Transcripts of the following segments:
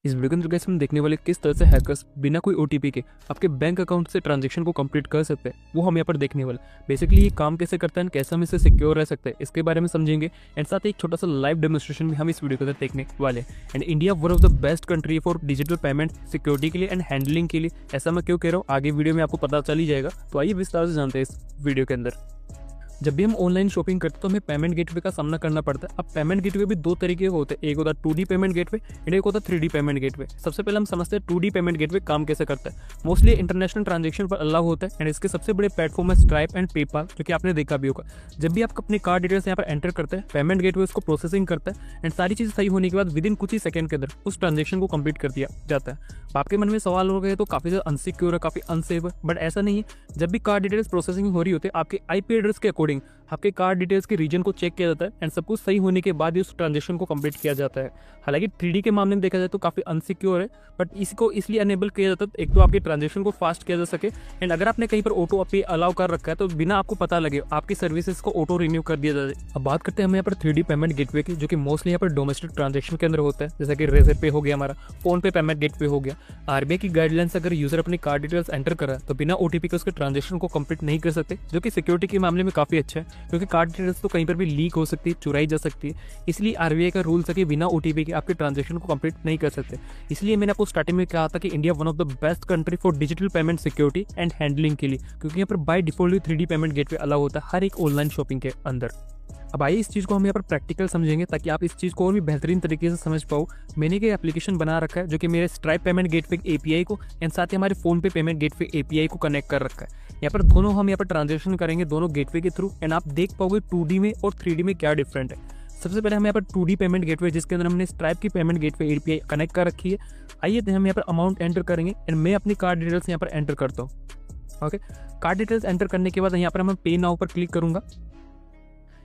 इस वीडियो के अंदर गाइस हम देखने वाले किस तरह से हैकर्स बिना कोई ओटीपी के आपके बैंक अकाउंट से ट्रांजैक्शन को कंप्लीट कर सकते हैं, वो हम यहाँ पर देखने वाले। बेसिकली ये काम कैसे करता है, कैसे हम इससे सिक्योर रह सकते हैं, इसके बारे में समझेंगे। एंड साथ ही एक छोटा सा लाइव डेमोन्स्ट्रेशन भी हम इस वीडियो के अंदर देखने वाले। And India one of the best country for digital payment security के लिए एंड हैंडलिंग के लिए। ऐसा मैं क्यों कह रहा हूँ आगे वीडियो में आपको पता चल ही जाएगा। तो आइए विस्तार से जानते हैं इस वीडियो के अंदर। जब भी हम ऑनलाइन शॉपिंग करते हैं तो हमें पेमेंट गेटवे का सामना करना पड़ता है। अब पेमेंट गेटवे भी दो तरीके के होते हैं, एक होता है 2D पेमेंट गेटवे एंड एक होता है 3D पेमेंट गेटवे। सबसे पहले हम समझते हैं 2D पेमेंट गेटवे काम कैसे करता है। मोस्टली इंटरनेशनल ट्रांजैक्शन पर अलाउ होता है एंड इसके सबसे बड़े प्लेटफॉर्म है स्ट्राइप एंड पेपाल, जो कि आपने देखा भी होगा। जब भी आप अपनी कार्ड डिटेल्स यहाँ पर एंटर करते हैं, पेमेंट गेटवे उसको प्रोसेसिंग करता है एंड सारी चीज़ सही होने के बाद विद इन कुछ ही सेकंड के अंदर उस ट्रांजेक्शन को कंप्लीट कर दिया जाता है। आपके मन में सवाल हो गए तो काफ़ी ज़्यादा अनसिक्योर है, काफ़ी अनसेफ है, बट ऐसा नहीं है। जब भी कार्ड डिटेल्स प्रोसेसिंग हो रही होती है, आपके आईपी एड्रेस के अकॉर्डिंग आपके कार्ड डिटेल्स के रीजन को चेक किया जाता है एंड सब कुछ सही होने के बाद ही उस ट्रांजेक्शन को कंप्लीट किया जाता है। हालांकि 3D के मामले में देखा जाए तो काफ़ी अनसिक्योर है, बट इसको इसलिए अनेबल किया जाता है एक तो आपके ट्रांजेक्शन को फास्ट किया जा सके एंड अगर आपने कहीं पर ऑटो पे अलाउ कर रखा है तो बिना आपको पता लगे आपकी सर्विसेज को ऑटो रिन्यू कर दिया जाए। अब बात करते हैं हम यहाँ पर 3D पेमेंट गेटवे की, जो कि मोस्टली यहाँ पर डोमेस्टिक ट्रांजेक्शन के अंदर होता है, जैसे कि रेजर पे हो गया, हमारा फोन पे पेमेंट गेटवे हो गया। आरबीआई की गाइडलाइंस अगर यूजर अपनी कार्ड डिटेल्स एंटर कर रहा है तो बिना ओटीपी के उसके ट्रांजेक्शन को कंप्लीट नहीं कर सकते, जो कि सिक्योरिटी के मामले में काफी अच्छा है, क्योंकि कार्ड डिटेल्स तो कहीं पर भी लीक हो सकती है, चुराई जा सकती है। इसलिए आरबीआई का रूल्स है कि बिना ओटीपी के आपके ट्रांजेक्शन को कंप्लीट नहीं कर सकते। इसलिए मैंने आपको स्टार्टिंग में कहा था कि India one of the best country for digital payment security and handling के लिए, क्योंकि यहाँ पर by default 3D payment gateway allow होता है हर एक ऑनलाइन शॉपिंग के अंदर। अब आइए इस चीज़ को हम यहाँ पर प्रैक्टिकल समझेंगे ताकि आप इस चीज़ को और भी बेहतरीन तरीके से समझ पाओ। मैंने एक एप्लीकेशन बना रखा है जो कि मेरे स्ट्राइप पेमेंट गेटवे एपीआई को एंड साथ ही हमारे फोन पे पेमेंट गेटवे एपीआई को कनेक्ट कर रखा है। यहाँ पर दोनों हम यहाँ पर ट्रांजेक्शन करेंगे दोनों गेटवे के थ्रू एंड आप देख पाओगे 2D में और 3D में क्या डिफरेंट है। सबसे पहले हम यहाँ पर 2D पेमेंट गेटवे जिसके अंदर हमने स्ट्राइप की पेमेंट गेटवे एपीआई कनेक्ट कर रखी है। आइए हम यहाँ पर अमाउंट एंटर करेंगे एंड मैं अपनी कार्ड डिटेल्स यहाँ पर एंटर करता हूँ। ओके, कार्ड डिटेल्स एंटर करने के बाद यहाँ पर मैं पे नाउ पर क्लिक करूंगा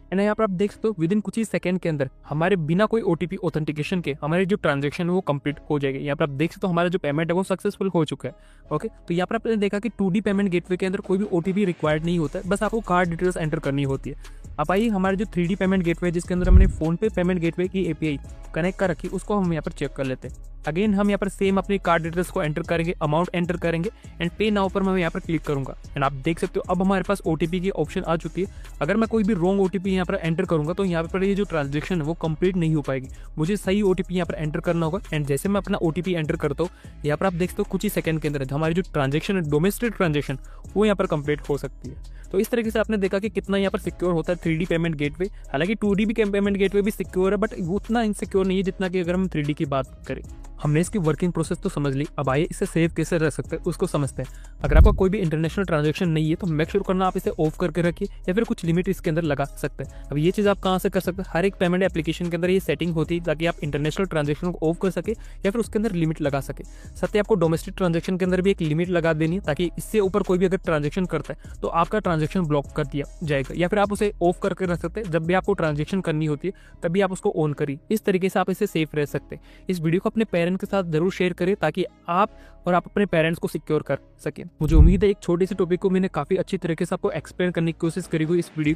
एंड यहाँ पर आप देख सकते हो विद इन कुछ ही सेकंड के अंदर हमारे बिना कोई ओटीपी ऑथेंटिकेशन के हमारी जो ट्रांजैक्शन है वो कंप्लीट हो जाएगी। यहाँ पर आप देख सकते हो हमारा जो पेमेंट है वो सक्सेसफुल हो चुका है। ओके, तो यहाँ पर आपने देखा कि 2D पेमेंट गेटवे के अंदर कोई भी ओटीपी रिक्वायर्ड नहीं होता है, बस आपको कार्ड डिटेल्स एंटर करनी होती है। अब आइए हमारे जो 3D पेमेंट गेटवे जिसके अंदर हमने फोन पे पेमेंट गेटवे की एपीआई कनेक्ट कर रखी, उसको हम यहाँ पर चेक कर लेते हैं। अगेन हम यहाँ पर सेम अपनी कार्ड डिटेल्स को एंटर करेंगे, अमाउंट एंटर करेंगे एंड पे नाउ पर मैं यहाँ पर क्लिक करूंगा एंड आप देख सकते हो अब हमारे पास ओटीपी की ऑप्शन आ चुकी है। अगर मैं कोई भी रॉन्ग ओटीपी यहाँ पर एंटर करूंगा तो यहाँ पर ये जो ट्रांजेक्शन है वो कंप्लीट नहीं हो पाएगी। मुझे सही ओटीपी यहाँ पर एंटर करना होगा एंड जैसे मैं अपना ओटीपी एंटर करता हूँ यहाँ पर आप देख सकते हो कुछ ही सेकंड के अंदर हमारी जो ट्रांजेक्शन है डोमेस्टिक ट्रांजेक्शन वो यहाँ पर कंप्लीट हो सकती है। तो इस तरीके से आपने देखा कि कितना यहाँ पर सिक्योर होता है 3D पेमेंट गेटवे। हालांकि 2D भी पेमेंट गेटवे भी सिक्योर है, बट उतना इनसिक्योर नहीं है जितना कि अगर हम 3D की बात करें। हमने इसकी वर्किंग प्रोसेस तो समझ ली, अब आइए इसे सेव कैसे रह सकते हैं उसको समझते हैं। अगर आपका कोई भी इंटरनेशनल ट्रांजैक्शन नहीं है तो मेक श्योर करना आप इसे ऑफ करके रखिए या फिर कुछ लिमिट इसके अंदर लगा सकते हैं। अब ये चीज़ आप कहाँ से कर सकते हैं, हर एक पेमेंट एप्लीकेशन के अंदर ये सेटिंग होती है ताकि आप इंटरनेशनल ट्रांजैक्शन को ऑफ कर सके या फिर उसके अंदर लिमिट लगा सके। साथ ही आपको डोमेस्टिक ट्रांजैक्शन के अंदर भी एक लिमिट लगा देनी है ताकि इससे ऊपर कोई भी अगर ट्रांजैक्शन करता है तो आपका ट्रांजैक्शन ब्लॉक कर दिया जाएगा, या फिर आप उसे ऑफ करके रख सकते हैं। जब भी आपको ट्रांजैक्शन करनी होती है तभी आप उसको ऑन करिए। इस तरीके से आप इसे सेफ रह सकते हैं। इस वीडियो को अपने पेरेंट्स के साथ जरूर शेयर करें ताकि आप और आप अपने पेरेंट्स को सिक्योर कर सकें। मुझे उम्मीद है एक छोटी सी टॉपिक को मैंने काफ़ी अच्छी तरीके से आपको एक्सप्लेन करने की कोशिश करी हुई इस वीडियो